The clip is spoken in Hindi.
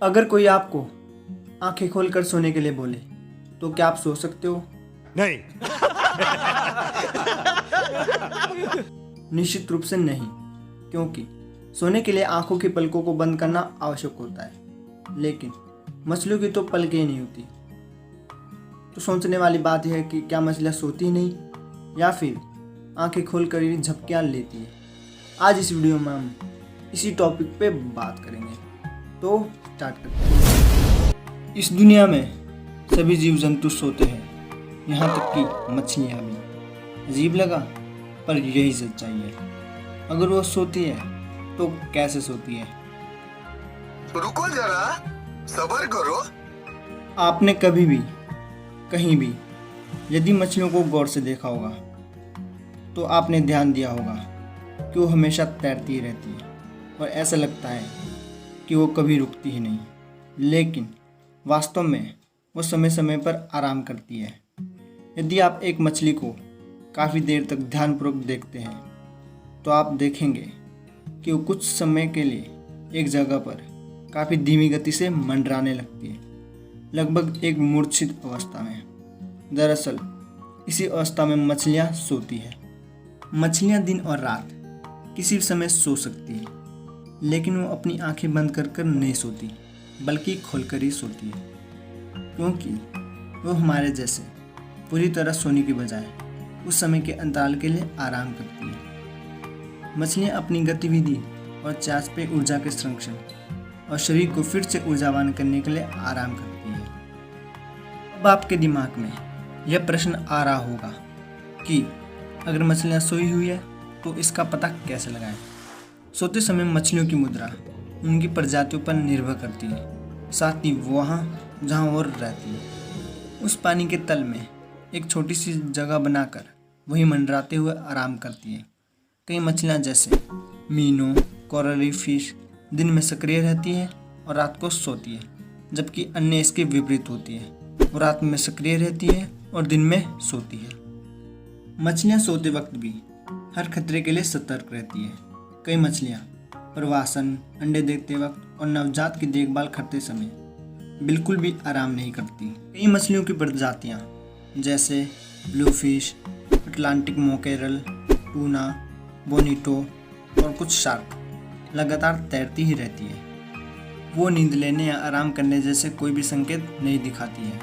अगर कोई आपको आंखें खोलकर सोने के लिए बोले तो क्या आप सो सकते हो? नहीं। निश्चित रूप से नहीं, क्योंकि सोने के लिए आंखों की पलकों को बंद करना आवश्यक होता है, लेकिन मछलियों की तो पलकें ही नहीं होती। तो सोचने वाली बात यह है कि क्या मछलियाँ सोती नहीं या फिर आंखें खोलकर ही झपकियाँ लेती है। आज इस वीडियो में हम इसी टॉपिक पे बात करेंगे, तो स्टार्ट करते हैं। इस दुनिया में सभी जीव जंतु सोते हैं, यहाँ तक कि मछलियाँ भी। अजीब लगा, पर यही सच्चाई है। अगर वो सोती है तो कैसे सोती है? रुको जरा, सब्र करो। आपने कभी भी कहीं भी यदि मछलियों को गौर से देखा होगा तो आपने ध्यान दिया होगा कि वो हमेशा तैरती रहती है और ऐसा लगता है कि वो कभी रुकती ही नहीं, लेकिन वास्तव में वो समय समय पर आराम करती है। यदि आप एक मछली को काफ़ी देर तक ध्यानपूर्वक देखते हैं तो आप देखेंगे कि वो कुछ समय के लिए एक जगह पर काफ़ी धीमी गति से मंडराने लगती है, लगभग एक मूर्छित अवस्था में। दरअसल इसी अवस्था में मछलियाँ सोती है। मछलियाँ दिन और रात किसी भी समय सो सकती है, लेकिन वो अपनी आंखें बंद कर कर नहीं सोती, बल्कि खोलकर ही सोती है, क्योंकि वो हमारे जैसे पूरी तरह सोने की बजाय उस समय के अंतराल के लिए आराम करती है। मछलियाँ अपनी गतिविधि और चार्ज पे ऊर्जा के संरक्षण और शरीर को फिर से ऊर्जावान करने के लिए आराम करती है। अब आपके दिमाग में यह प्रश्न आ रहा होगा कि अगर मछलियाँ सोई हुई है तो इसका पता कैसे लगाएं? सोते समय मछलियों की मुद्रा उनकी प्रजातियों पर निर्भर करती है, साथ ही वहाँ जहाँ वो रहती है उस पानी के तल में एक छोटी सी जगह बनाकर वही मंडराते हुए आराम करती है। कई मछलियाँ जैसे मीनो, कोरल फिश दिन में सक्रिय रहती है और रात को सोती है, जबकि अन्य इसके विपरीत होती है, वो रात में सक्रिय रहती है और दिन में सोती है। मछलियाँ सोते वक्त भी हर खतरे के लिए सतर्क रहती है। कई मछलियाँ प्रवासन, अंडे देते वक्त और नवजात की देखभाल करते समय बिल्कुल भी आराम नहीं करती। कई मछलियों की प्रजातियाँ जैसे ब्लूफिश, अटलांटिक मोकेरल, टूना, बोनिटो और कुछ शार्क लगातार तैरती ही रहती है। वो नींद लेने या आराम करने जैसे कोई भी संकेत नहीं दिखाती है।